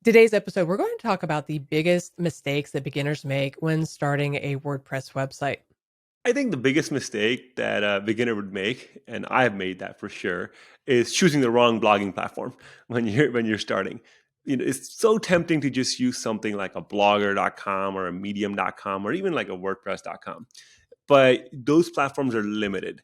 Today's episode, we're going to talk about the biggest mistakes that beginners make when starting a WordPress website. I think the biggest mistake that a beginner would make, and I've made that for sure, is choosing the wrong blogging platform when you're starting. It's so tempting to just use something like a blogger.com or a medium.com or even like a wordpress.com. But those platforms are limited.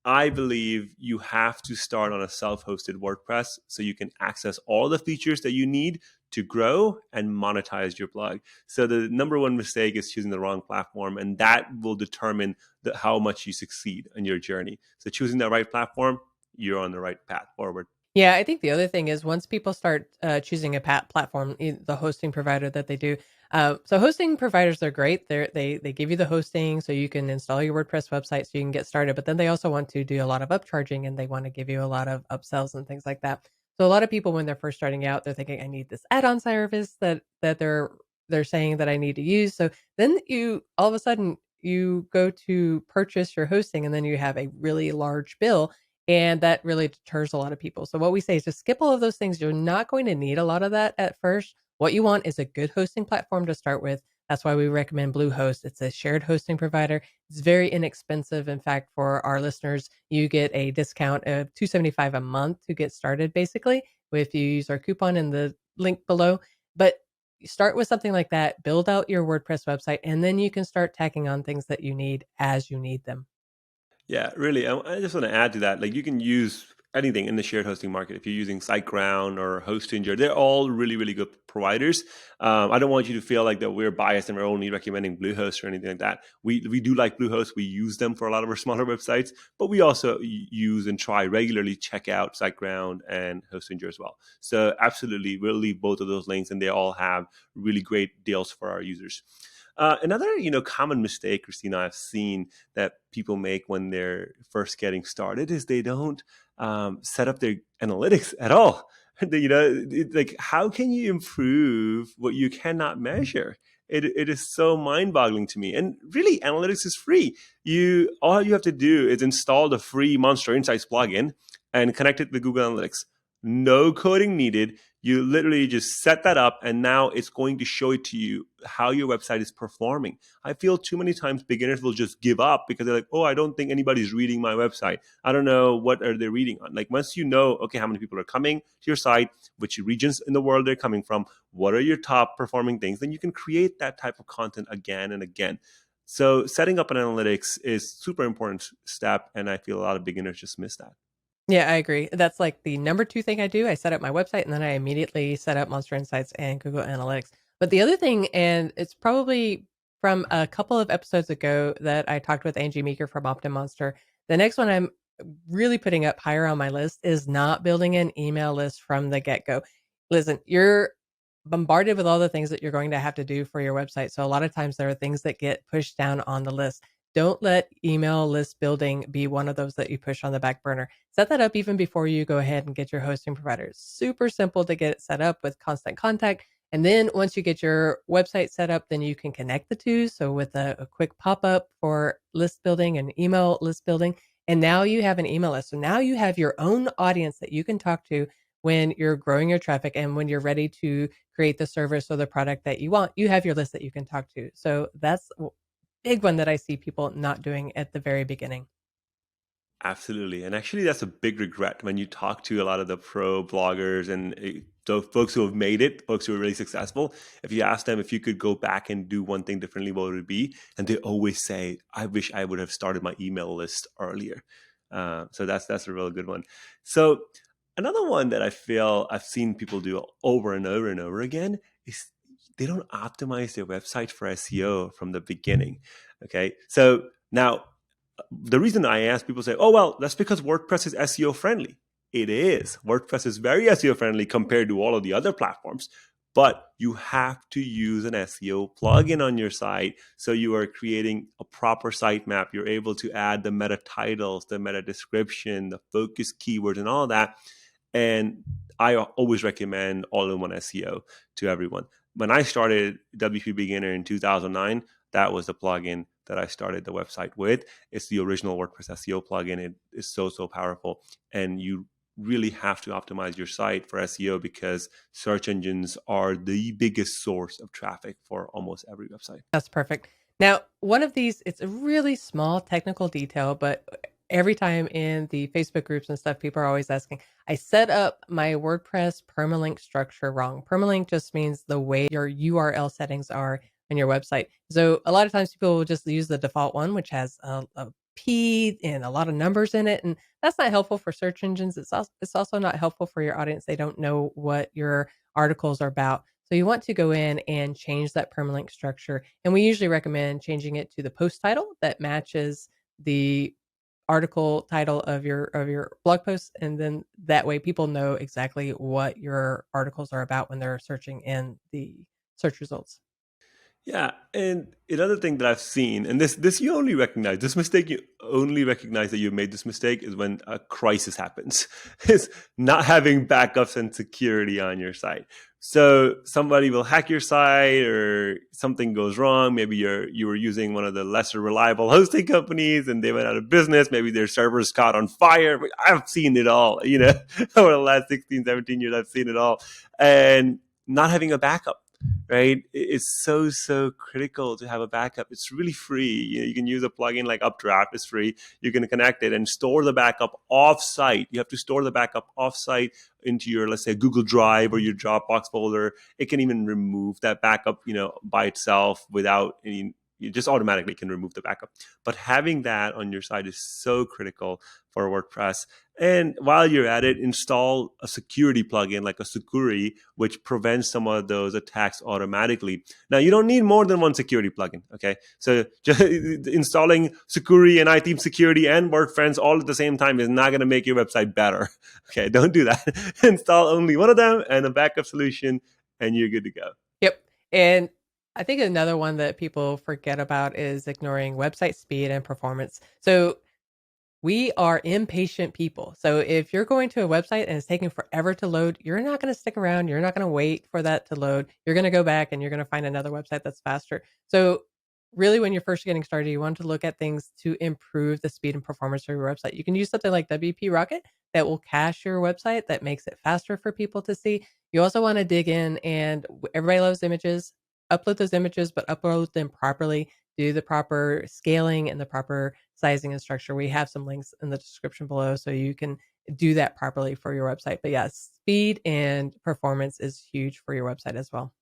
I believe you have to start on a self-hosted WordPress so you can access all the features that you need to grow and monetize your blog. So the number one mistake is choosing the wrong platform, and that will determine how much you succeed in your journey. So choosing the right platform, you're on the right path forward. Yeah, I think the other thing is once people start choosing a platform, the hosting provider that they do. So hosting providers are great. They give you the hosting so you can install your WordPress website so you can get started. But then they also want to do a lot of upcharging and they want to give you a lot of upsells and things like that. So a lot of people when they're first starting out, they're thinking, I need this add-on service that they're saying that I need to use. So then you all of a sudden you go to purchase your hosting and then you have a really large bill and that really deters a lot of people. So what we say is just skip all of those things. You're not going to need a lot of that at first. What you want is a good hosting platform to start with. That's why we recommend Bluehost. It's a shared hosting provider. It's very inexpensive. In fact, for our listeners, you get a discount of $275 a month to get started, basically, if you use our coupon in the link below. But you start with something like that, build out your WordPress website, and then you can start tacking on things that you need as you need them. Yeah, really. I just want to add to that. Like you can use anything in the shared hosting market. If you're using SiteGround or Hostinger, they're all really, really good providers. I don't want you to feel like that we're biased and we're only recommending Bluehost or anything like that. We do like Bluehost. We use them for a lot of our smaller websites, but we also use and try regularly check out SiteGround and Hostinger as well. So absolutely, we'll leave both of those links, and they all have really great deals for our users. Another, common mistake, Christina, I've seen that people make when they're first getting started is they don't set up their analytics at all. Like how can you improve what you cannot measure? It is so mind-boggling to me. And really, analytics is free. All you have to do is install the free Monster Insights plugin and connect it with Google Analytics. No coding needed. You literally just set that up, and now it's going to show it to you how your website is performing. I feel too many times beginners will just give up because they're like, oh, I don't think anybody's reading my website. I don't know what are they reading on. Like once you know, okay, how many people are coming to your site, which regions in the world they're coming from, what are your top performing things, then you can create that type of content again and again. So setting up an analytics is super important step, and I feel a lot of beginners just miss that. Yeah, I agree. That's like the number 2 thing I do. I set up my website and then I immediately set up Monster Insights and Google Analytics. But the other thing, and it's probably from a couple of episodes ago that I talked with Angie Meeker from OptiMonster. The next one I'm really putting up higher on my list is not building an email list from the get-go. Listen, you're bombarded with all the things that you're going to have to do for your website. So a lot of times there are things that get pushed down on the list. Don't let email list building be one of those that you push on the back burner. Set that up even before you go ahead and get your hosting provider. It's super simple to get it set up with Constant Contact. And then once you get your website set up, then you can connect the two. So with a quick pop-up for list building and email list building. And now you have an email list. So now you have your own audience that you can talk to when you're growing your traffic and when you're ready to create the service or the product that you want. You have your list that you can talk to. So that's big one that I see people not doing at the very beginning. Absolutely. And actually, that's a big regret when you talk to a lot of the pro bloggers and those folks who have made it, folks who are really successful. If you ask them if you could go back and do one thing differently, what would it be? And they always say, I wish I would have started my email list earlier. So that's a real good one. So another one that I feel I've seen people do over and over and over again is they don't optimize their website for SEO from the beginning. Okay. So now the reason I ask people say, oh, well, that's because WordPress is SEO friendly. It is. WordPress is very SEO friendly compared to all of the other platforms, but you have to use an SEO plugin on your site. So you are creating a proper sitemap. You're able to add the meta titles, the meta description, the focus keywords, and all of that. And I always recommend all-in-one SEO to everyone. When I started WP Beginner in 2009, that was the plugin that I started the website with. It's the original WordPress SEO plugin. It is so, so powerful. And you really have to optimize your site for SEO because search engines are the biggest source of traffic for almost every website. That's perfect. Now, one of these, it's a really small technical detail, but every time in the Facebook groups and stuff, people are always asking, I set up my WordPress permalink structure wrong. Permalink just means the way your URL settings are on your website. So a lot of times people will just use the default one, which has a P and a lot of numbers in it. And that's not helpful for search engines. It's also not helpful for your audience. They don't know what your articles are about. So you want to go in and change that permalink structure. And we usually recommend changing it to the post title that matches the article title of your blog post. And then that way people know exactly what your articles are about when they're searching in the search results. Yeah, and another thing that I've seen, and this you only recognize this mistake. You only recognize that you made this mistake is when a crisis happens. Is not having backups and security on your site. So somebody will hack your site, or something goes wrong. Maybe you were using one of the lesser reliable hosting companies, and they went out of business. Maybe their servers caught on fire. I've seen it all. Over the last 16, 17 years, I've seen it all, and not having a backup, right? It's so critical to have a backup. It's really free. You can use a plugin like Updraft. It's free. You can connect it and store the backup off-site. You have to store the backup off-site into your, let's say, Google Drive or your Dropbox folder. It can even remove that backup, by itself without any. You just automatically can remove the backup. But having that on your site is so critical for WordPress. And while you're at it, install a security plugin like a Sucuri, which prevents some of those attacks automatically. Now, you don't need more than one security plugin, okay? So just installing Sucuri and iThemes Security and WordFence all at the same time is not going to make your website better, okay? Don't do that. Install only one of them and a backup solution, and you're good to go. Yep. And I think another one that people forget about is ignoring website speed and performance. So we are impatient people. So if you're going to a website and it's taking forever to load, you're not going to stick around. You're not going to wait for that to load. You're going to go back and you're going to find another website that's faster. So really, when you're first getting started, you want to look at things to improve the speed and performance of your website. You can use something like WP Rocket that will cache your website, that makes it faster for people to see. You also want to dig in, and everybody loves images. Upload those images, but upload them properly. Do the proper scaling and the proper sizing and structure. We have some links in the description below so you can do that properly for your website. But yeah, speed and performance is huge for your website as well.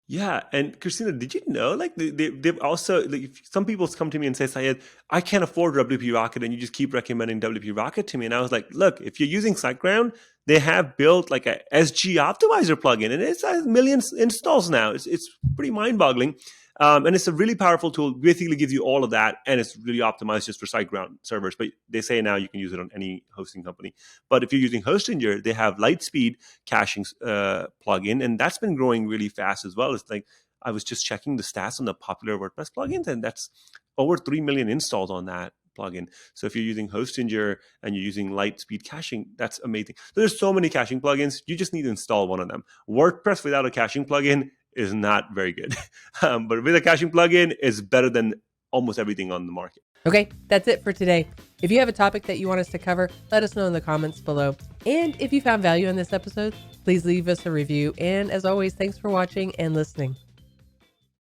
Yeah, and Christina, did you know, like they've also, like, if some people come to me and say, Syed, I can't afford WP Rocket, and you just keep recommending WP Rocket to me, and I was like, look, if you're using SiteGround, they have built like a SG optimizer plugin, and it's millions installs now. It's pretty mind boggling. And it's a really powerful tool. Basically gives you all of that, and it's really optimized just for SiteGround servers. But they say now you can use it on any hosting company. But if you're using Hostinger, they have Lightspeed caching plugin, and that's been growing really fast as well. It's like, I was just checking the stats on the popular WordPress plugins, and that's over 3 million installs on that plugin. So if you're using Hostinger and you're using Lightspeed caching, that's amazing. So there's so many caching plugins. You just need to install one of them. WordPress without a caching plugin is not very good. But with a caching plugin, it's better than almost everything on the market. Okay, that's it for today. If you have a topic that you want us to cover, let us know in the comments below. And if you found value in this episode, please leave us a review. And as always, thanks for watching and listening.